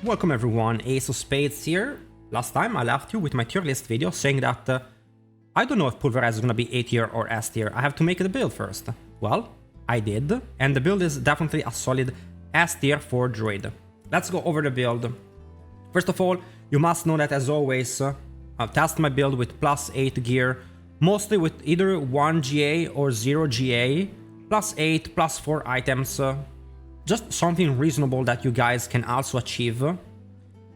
Welcome everyone, Ace of Spades here. Last time I left you with my tier list video saying that I don't know if Pulverize is gonna be A tier or S tier. I have to make the build first. Well, I did, and the build is definitely a solid S tier for Druid. Let's go over the build. First of all, you must know that as always, I've tested my build with +8 gear, mostly with either 1 GA or 0 GA, +8, +4 items. Just something reasonable that you guys can also achieve.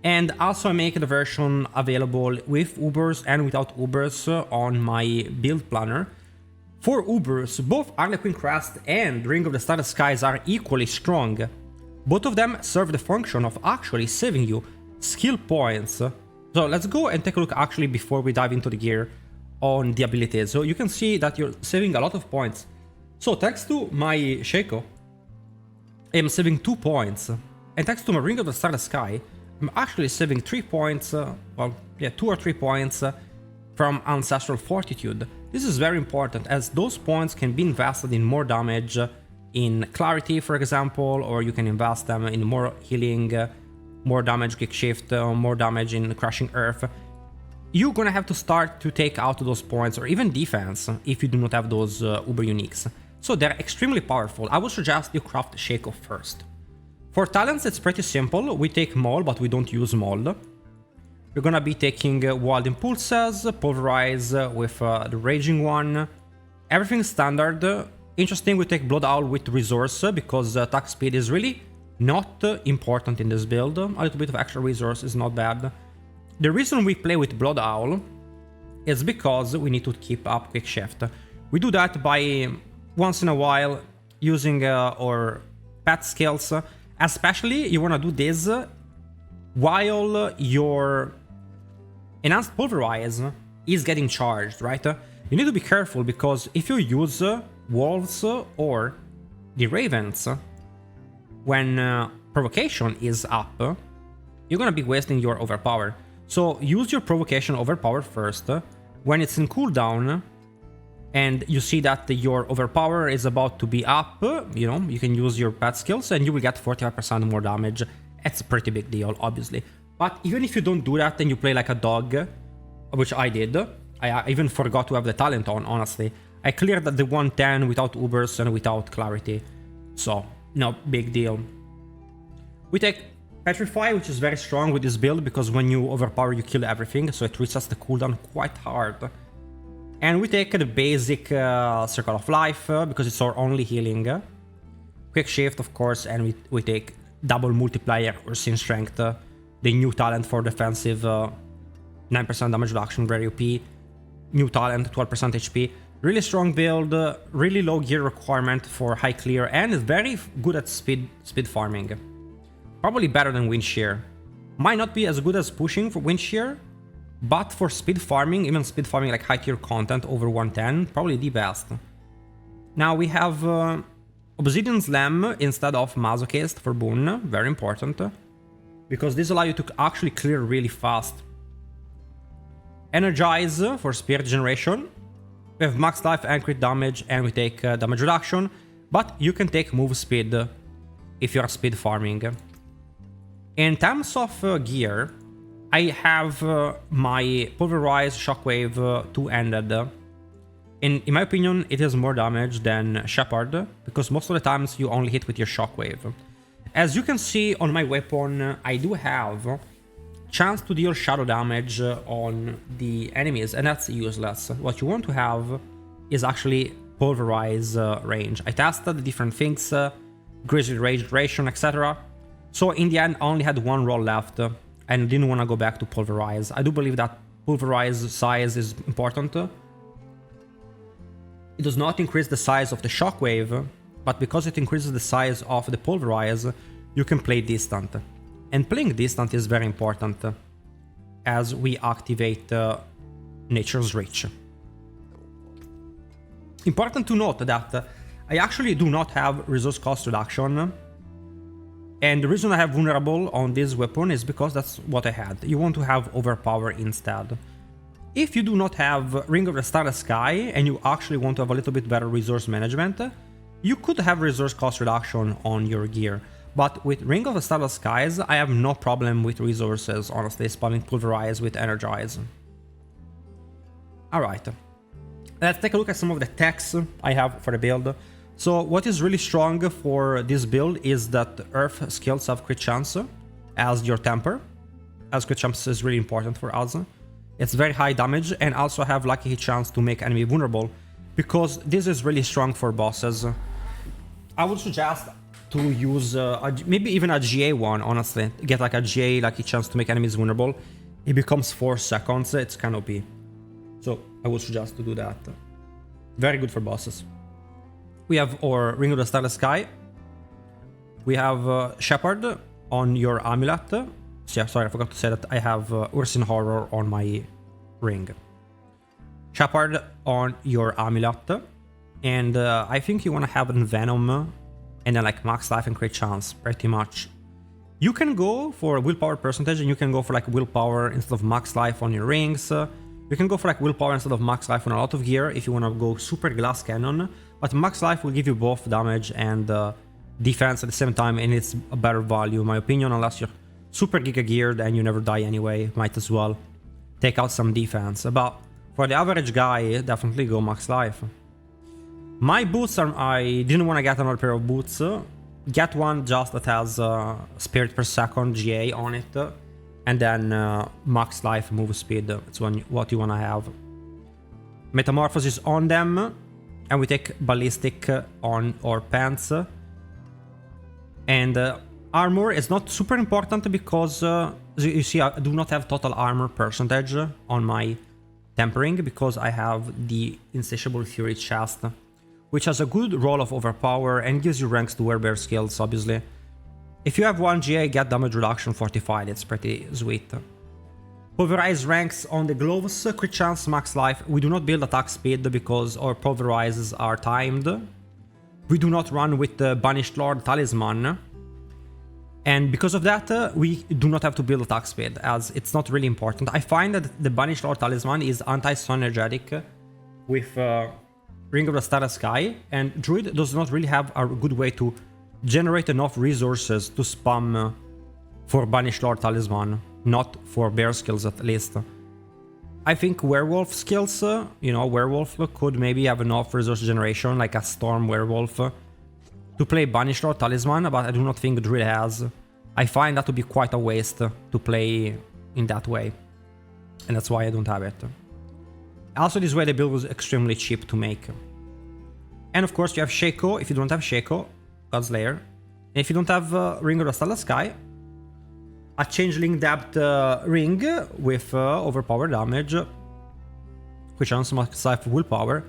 And also I make the version available with Ubers and without Ubers on my build planner. For Ubers, both Harlequin Crest and Ring of the Starry Skies are equally strong. Both of them serve the function of actually saving you skill points. So let's go and take a look actually before we dive into the gear on the abilities. So you can see that you're saving a lot of points. So thanks to my Shaco, I'm saving 2 points, and thanks to my Ring of the Starry Sky, I'm actually saving 3 points, 2 or 3 points from Ancestral Fortitude. This is very important, as those points can be invested in more damage in Clarity, for example, or you can invest them in more healing, more damage Quick Shift, more damage in Crushing Earth. You're gonna have to start to take out those points, or even defense, if you do not have those Uber Uniques. So they're extremely powerful. I would suggest you craft Shaco first. For talents, it's pretty simple. We take Maul, but we don't use Maul. We're gonna be taking Wild Impulses, Pulverize with the Raging one. Everything standard. Interesting, we take Blood Owl with Resource, because attack speed is really not important in this build. A little bit of extra resource is not bad. The reason we play with Blood Owl is because we need to keep up Quick Shift. We do that by once in a while using our pet skills. Especially you want to do this while your enhanced Pulverize is getting charged, right? You need to be careful, because if you use wolves or the ravens when provocation is up, you're gonna be wasting your overpower. So use your provocation overpower first. When it's in cooldown and you see that your overpower is about to be up, you can use your pet skills and you will get 45% more damage. It's a pretty big deal, obviously. But even if you don't do that and you play like a dog, which I did, I even forgot to have the talent on, honestly. I cleared the 110 without Ubers and without Clarity. So, no big deal. We take Petrify, which is very strong with this build, because when you overpower you kill everything, so it resets the cooldown quite hard. And we take the basic Circle of Life, because it's our only healing. Quick Shift, of course, and we take Double Multiplier or Sin Strength, the new talent for defensive 9% damage reduction, very OP. New talent, 12% HP. Really strong build, really low gear requirement for high clear, and very good at speed farming. Probably better than Wind Shear. Might not be as good as pushing for Wind Shear, but for speed farming, even speed farming like high tier content over 110, probably the best. Now we have Obsidian Slam instead of Masochist for Boon, very important, because this allows you to actually clear really fast. Energize for Spirit Generation. We have max life and crit damage, and we take damage reduction, but you can take move speed if you're speed farming. In terms of gear, I have my Pulverize Shockwave two-ended. In my opinion, it is more damage than Shepherd, because most of the times you only hit with your Shockwave. As you can see on my weapon, I do have chance to deal shadow damage on the enemies, and that's useless. What you want to have is actually Pulverize range. I tested the different things, Grizzly Rage duration, etc. So in the end, I only had one roll left, and didn't want to go back to Pulverize. I do believe that Pulverize size is important. It does not increase the size of the Shockwave, but because it increases the size of the Pulverize, you can play distant. And playing distant is very important as we activate Nature's Reach. Important to note that I actually do not have resource cost reduction. And the reason I have Vulnerable on this weapon is because that's what I had. You want to have Overpower instead. If you do not have Ring of the Starry Sky and you actually want to have a little bit better resource management, you could have resource cost reduction on your gear. But with Ring of the Starless Skies, I have no problem with resources, honestly, spamming Pulverize with Energize. Alright, let's take a look at some of the techs I have for the build. So what is really strong for this build is that Earth skills have crit chance as your temper, as crit chance is really important for us. It's very high damage and also have lucky hit chance to make enemy vulnerable, because this is really strong for bosses. I would suggest to use maybe even a GA one, honestly. Get like a GA lucky chance to make enemies vulnerable. It becomes 4 seconds, it's kind of OP. So I would suggest to do that. Very good for bosses. We have our Ring of the Starless Sky. We have Shepherd on your amulet. Yeah, sorry, I forgot to say that I have Ursin Horror on my ring. Shepherd on your amulet. And I think you want to have Venom and then like max life and crit chance, pretty much. You can go for willpower percentage and you can go for like willpower instead of max life on your rings. You can go for like willpower instead of max life on a lot of gear if you want to go super glass cannon. But max life will give you both damage and defense at the same time, and it's a better value in my opinion, unless you're super giga geared and you never die anyway. Might as well take out some defense. But for the average guy, definitely go max life. My boots are, I didn't want to get another pair of boots. Get one just that has spirit per second GA on it. And then max life move speed. It's what you want to have. Metamorphosis on them. And we take ballistic on our pants. And armor is not super important because you see I do not have total armor percentage on my tempering because I have the Insatiable Fury chest, which has a good roll of overpower and gives you ranks to wear skills, obviously. If you have 1 GA, get damage reduction fortified, it's pretty sweet. Pulverize ranks on the gloves, crit chance, max life. We do not build attack speed because our pulverizes are timed. We do not run with the Banished Lord Talisman. And because of that, we do not have to build attack speed, as it's not really important. I find that the Banished Lord Talisman is anti-synergetic with Ring of the Starless Sky, and Druid does not really have a good way to generate enough resources to spam for Banished Lord Talisman, not for bear skills at least. I think werewolf skills, werewolf could maybe have enough resource generation, like a storm werewolf, to play Banished Lord Talisman, but I do not think Druid has. I find that to be quite a waste to play in that way, and that's why I don't have it. Also, this way the build was extremely cheap to make. And of course you have Shaco. If you don't have Shaco, Godslayer. And if you don't have Ring of the Starless Sky, a Changeling Depth ring with overpower damage, which on max life willpower,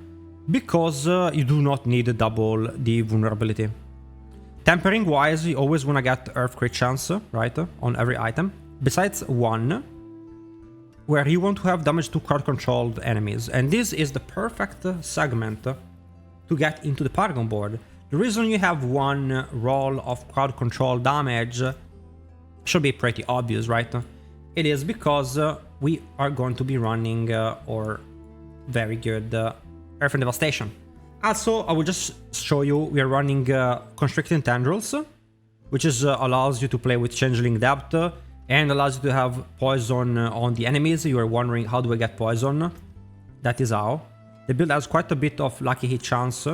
because you do not need double the vulnerability. Tempering wise, you always want to get Earth crit chance, right, on every item, besides one, where you want to have damage to crowd controlled enemies. And this is the perfect segment to get into the Paragon board. The reason you have one roll of crowd control damage should be pretty obvious, right? It is because we are going to be running our very good Earth and Devastation. Also, I will just show you, we are running Constricting Tendrils, which is allows you to play with Changeling Depth and allows you to have poison on the enemies. You are wondering, how do I get poison? That is how. The build has quite a bit of lucky hit chance,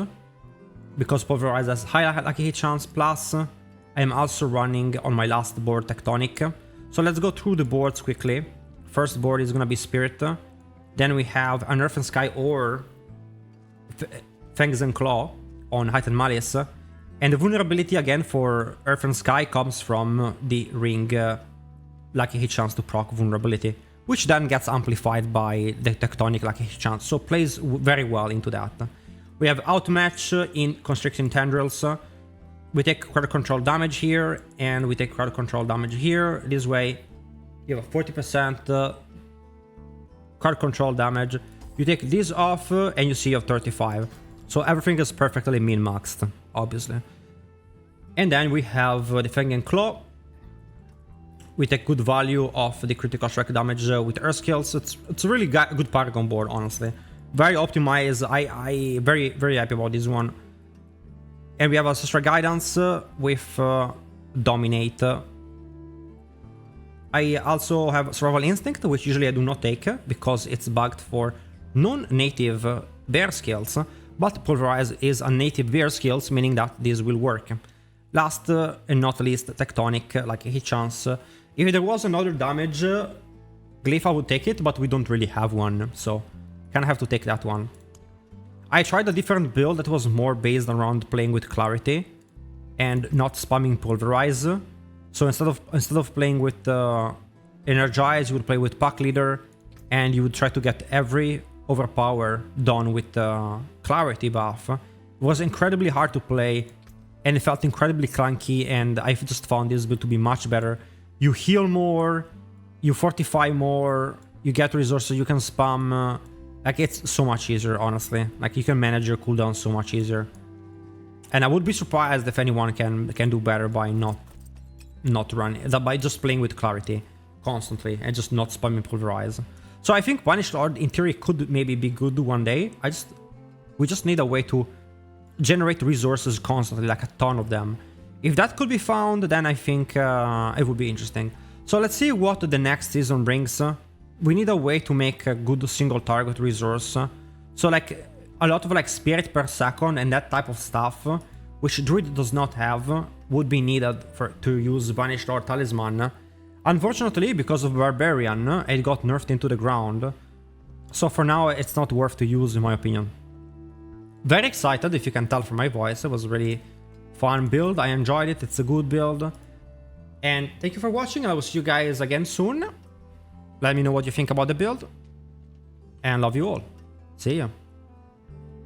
because Pulverize has high lucky hit chance, plus I am also running on my last board Tectonic. So let's go through the boards quickly. First board is gonna be Spirit. Then we have an Earth and Sky or Fangs and Claw on Heightened Malice. And the vulnerability again for Earth and Sky comes from the ring lucky hit chance to proc vulnerability, which then gets amplified by the Tectonic lucky hit chance, so plays very well into that. We have Outmatch in Constricting Tendrils. We take crowd control damage here, and we take crowd control damage here. This way, you have a 40% crowd control damage. You take this off, and you see you have 35. So everything is perfectly min-maxed, obviously. And then we have the Fang and Claw. We take good value of the critical strike damage with Earth skills. It's a really good Paragon board, honestly. Very optimized. I very happy about this one. And we have Ancestral Guidance with dominate. I also have Survival Instinct, which usually I do not take because it's bugged for non-native bear skills, but Pulverize is a native bear skills, meaning that this will work. Last and not least, Tectonic, like a hit chance. If there was another damage glyph, I would take it, but we don't really have one, so kind of have to take that one. I tried a different build that was more based around playing with Clarity and not spamming Pulverize. So instead of playing with Energize, you would play with Pack Leader, and you would try to get every overpower done with Clarity buff. It was incredibly hard to play, and it felt incredibly clunky, and I just found this build to be much better. You heal more, you fortify more, you get resources, you can spam. Like, it's so much easier, honestly. Like, you can manage your cooldown so much easier. And I would be surprised if anyone can do better by not running, by just playing with Clarity constantly and just not spamming Pulverize. So I think Banished Lord in theory could maybe be good one day. We just need a way to generate resources constantly, like a ton of them. If that could be found, then I think it would be interesting. So let's see what the next season brings. We need a way to make a good single target resource. So like a lot of like spirit per second and that type of stuff, which Druid does not have, would be needed to use Banished Lord Talisman. Unfortunately, because of Barbarian, it got nerfed into the ground. So for now, it's not worth to use, in my opinion. Very excited, if you can tell from my voice. It was a really fun build. I enjoyed it. It's a good build. And thank you for watching. I will see you guys again soon. Let me know what you think about the build. And love you all. See ya.